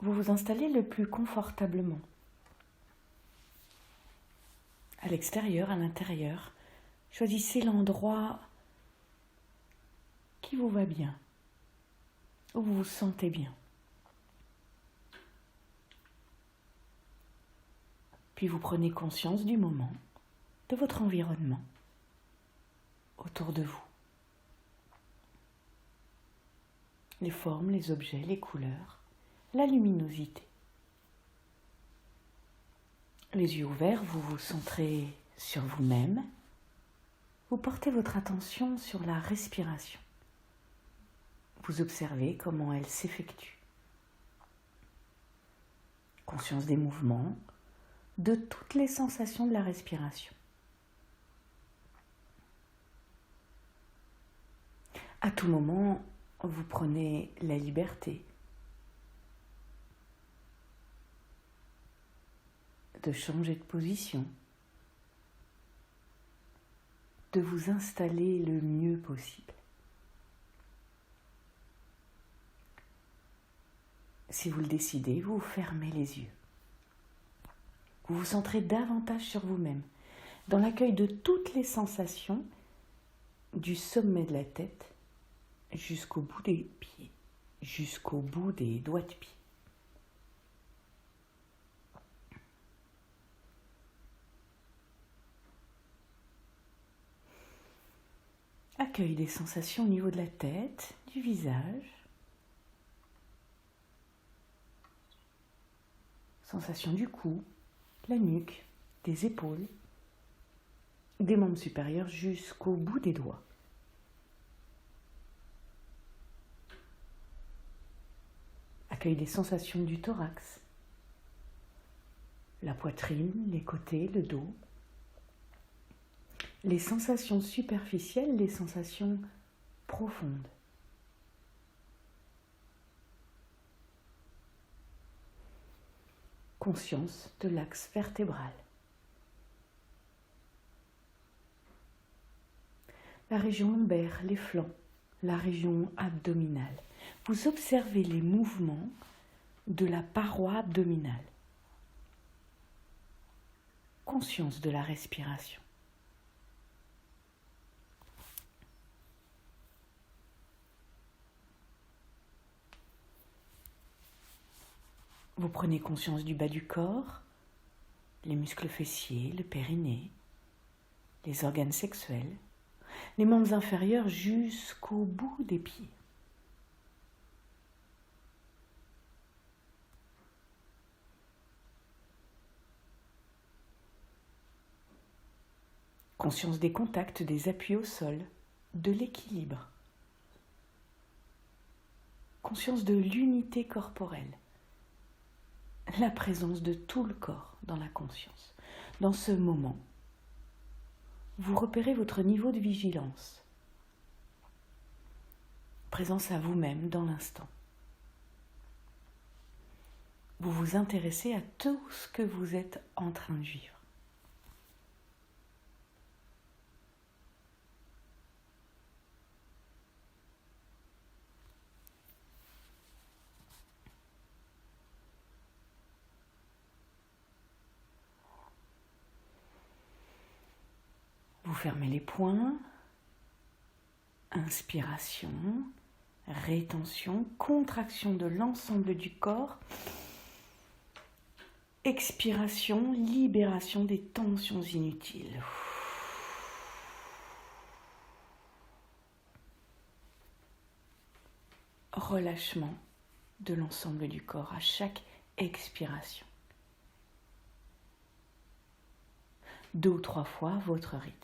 vous vous installez le plus confortablement. À l'extérieur, à l'intérieur, choisissez l'endroit qui vous va bien, où vous vous sentez bien. Puis vous prenez conscience du moment, de votre environnement autour de vous. Les formes, les objets, les couleurs, la luminosité. Les yeux ouverts, vous vous centrez sur vous-même. Vous portez votre attention sur la respiration. Vous observez comment elle s'effectue. Conscience des mouvements, de toutes les sensations de la respiration. À tout moment, vous prenez la liberté de changer de position, de vous installer le mieux possible. Si vous le décidez, vous fermez les yeux. Vous vous centrez davantage sur vous-même, dans l'accueil de toutes les sensations, du sommet de la tête jusqu'au bout des pieds, jusqu'au bout des doigts de pied. Accueil des sensations au niveau de la tête, du visage. Sensation du cou, la nuque, des épaules, des membres supérieurs jusqu'au bout des doigts. Accueil des sensations du thorax, la poitrine, les côtés, le dos. Les sensations superficielles, les sensations profondes. Conscience de l'axe vertébral. La région lombaire, les flancs, la région abdominale. Vous observez les mouvements de la paroi abdominale. Conscience de la respiration. Vous prenez conscience du bas du corps, les muscles fessiers, le périnée, les organes sexuels, les membres inférieurs jusqu'au bout des pieds. Conscience des contacts, des appuis au sol, de l'équilibre. Conscience de l'unité corporelle. La présence de tout le corps dans la conscience. Dans ce moment, vous repérez votre niveau de vigilance. Présence à vous-même dans l'instant. Vous vous intéressez à tout ce que vous êtes en train de vivre. Vous fermez les poings, inspiration, rétention, contraction de l'ensemble du corps, expiration, libération des tensions inutiles. Relâchement de l'ensemble du corps à chaque expiration. 2 ou 3 fois votre rythme.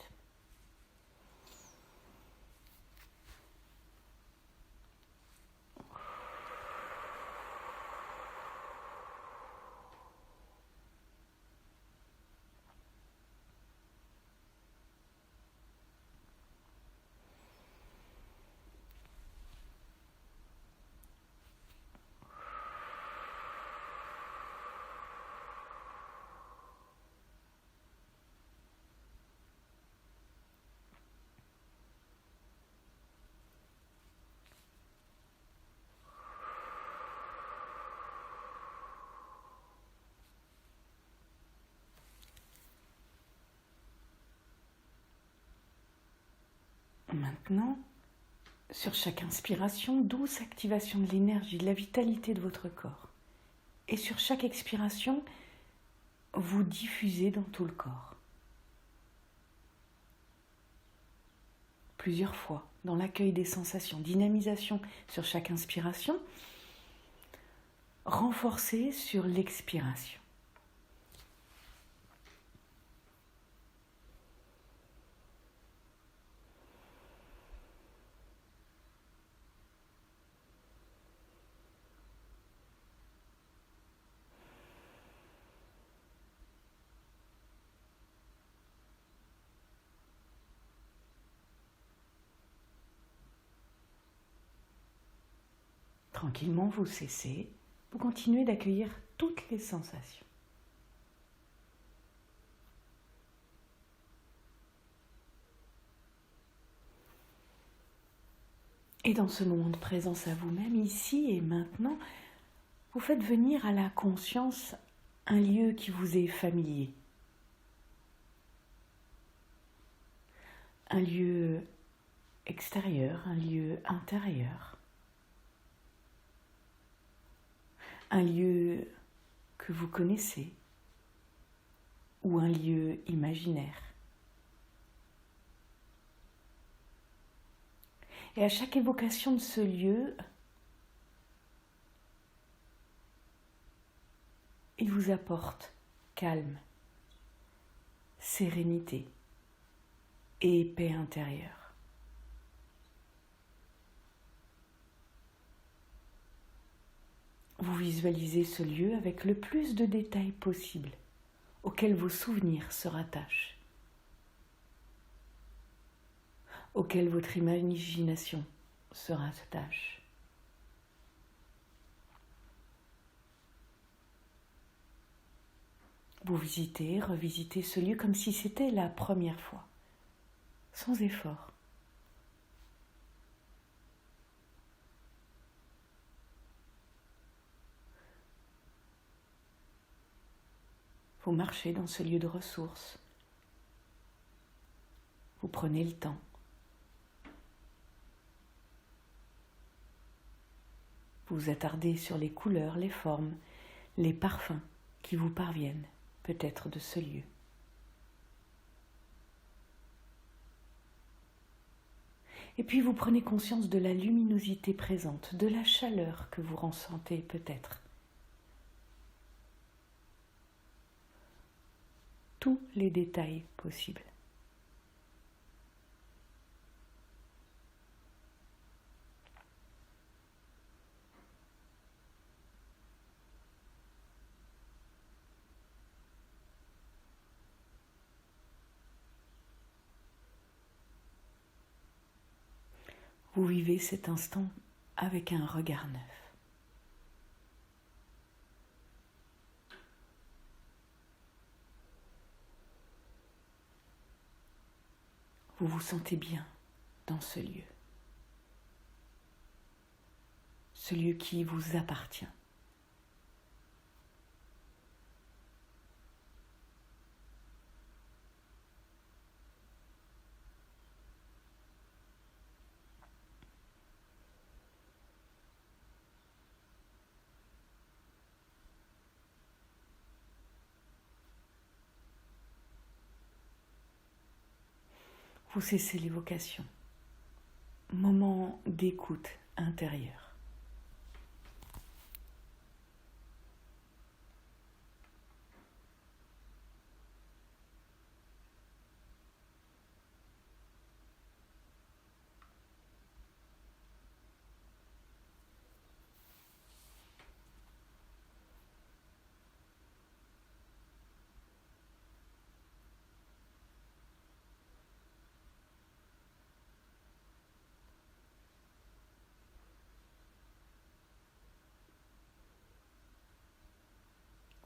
Maintenant, sur chaque inspiration, douce activation de l'énergie, de la vitalité de votre corps. Et sur chaque expiration, vous diffusez dans tout le corps. Plusieurs fois, dans l'accueil des sensations, dynamisation sur chaque inspiration, renforcez sur l'expiration. Tranquillement, vous cessez, vous continuez d'accueillir toutes les sensations. Et dans ce moment de présence à vous-même, ici et maintenant, vous faites venir à la conscience un lieu qui vous est familier. Un lieu extérieur, un lieu intérieur. Un lieu que vous connaissez ou un lieu imaginaire. Et à chaque évocation de ce lieu, il vous apporte calme, sérénité et paix intérieure. Vous visualisez ce lieu avec le plus de détails possible, auxquels vos souvenirs se rattachent, auxquels votre imagination se rattache. Vous visitez, revisitez ce lieu comme si c'était la première fois, sans effort. Vous marchez dans ce lieu de ressources. Vous prenez le temps. Vous vous attardez sur les couleurs, les formes, les parfums qui vous parviennent, peut-être de ce lieu. Et puis vous prenez conscience de la luminosité présente, de la chaleur que vous ressentez peut-être. Tous les détails possibles. Vous vivez cet instant avec un regard neuf. Vous vous sentez bien dans ce lieu. Ce lieu qui vous appartient. Vous cessez l'évocation. Moment d'écoute intérieure.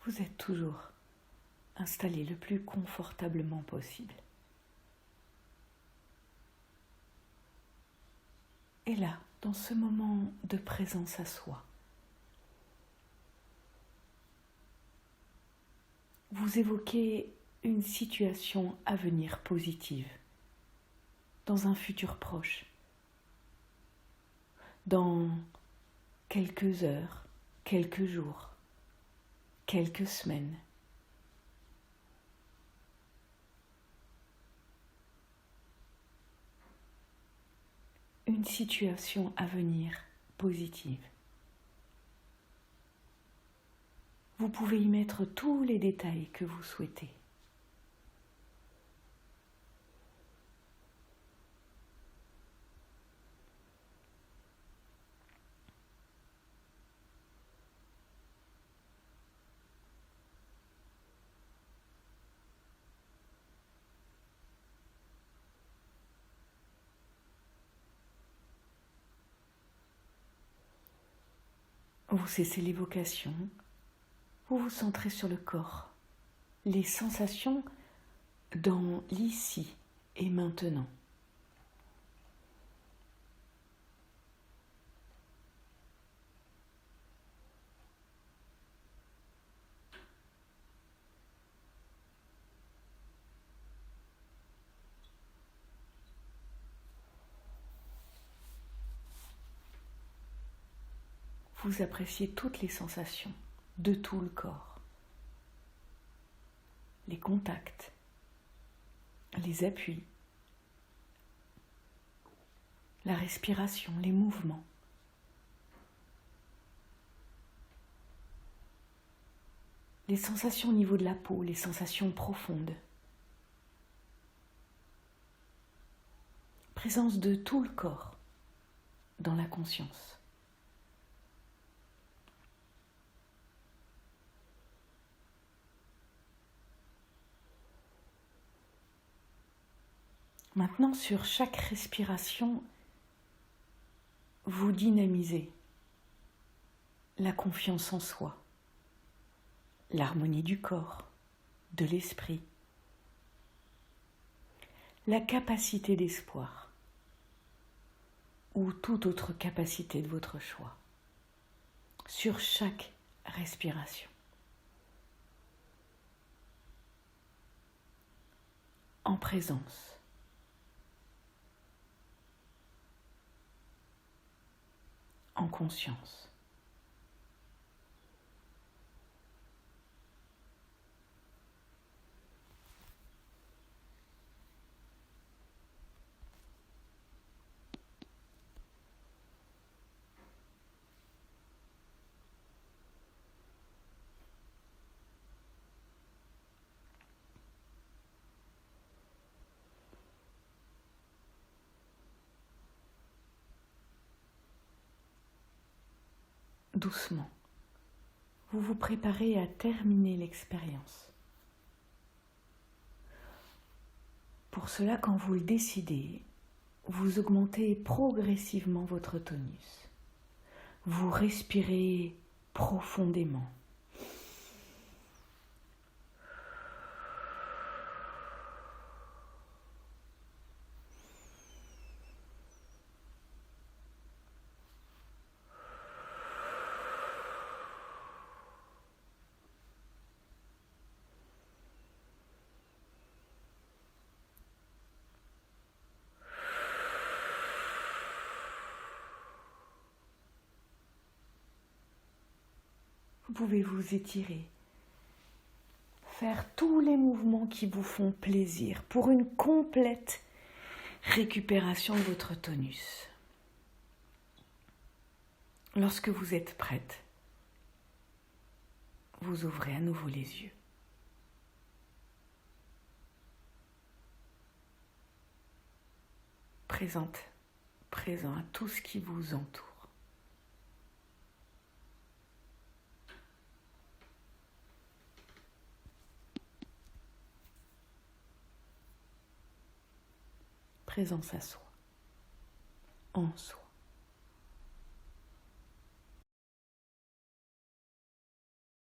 Vous êtes toujours installé le plus confortablement possible. Et là, dans ce moment de présence à soi, vous évoquez une situation à venir positive dans un futur proche, dans quelques heures, quelques jours, quelques semaines. Une situation à venir positive. Vous pouvez y mettre tous les détails que vous souhaitez. Vous cessez l'évocation, vous vous centrez sur le corps, les sensations dans l'ici et maintenant. Vous appréciez toutes les sensations de tout le corps, les contacts, les appuis, la respiration, les mouvements. Les sensations au niveau de la peau, les sensations profondes. Présence de tout le corps dans la conscience. Maintenant, sur chaque respiration, vous dynamisez la confiance en soi, l'harmonie du corps, de l'esprit, la capacité d'espoir ou toute autre capacité de votre choix sur chaque respiration. En présence. En conscience. Doucement, vous vous préparez à terminer l'expérience. Pour cela, quand vous le décidez, vous augmentez progressivement votre tonus. Vous respirez profondément. Vous pouvez vous étirer, faire tous les mouvements qui vous font plaisir pour une complète récupération de votre tonus. Lorsque vous êtes prête, vous ouvrez à nouveau les yeux. Présent à tout ce qui vous entoure. Présence à soi, en soi.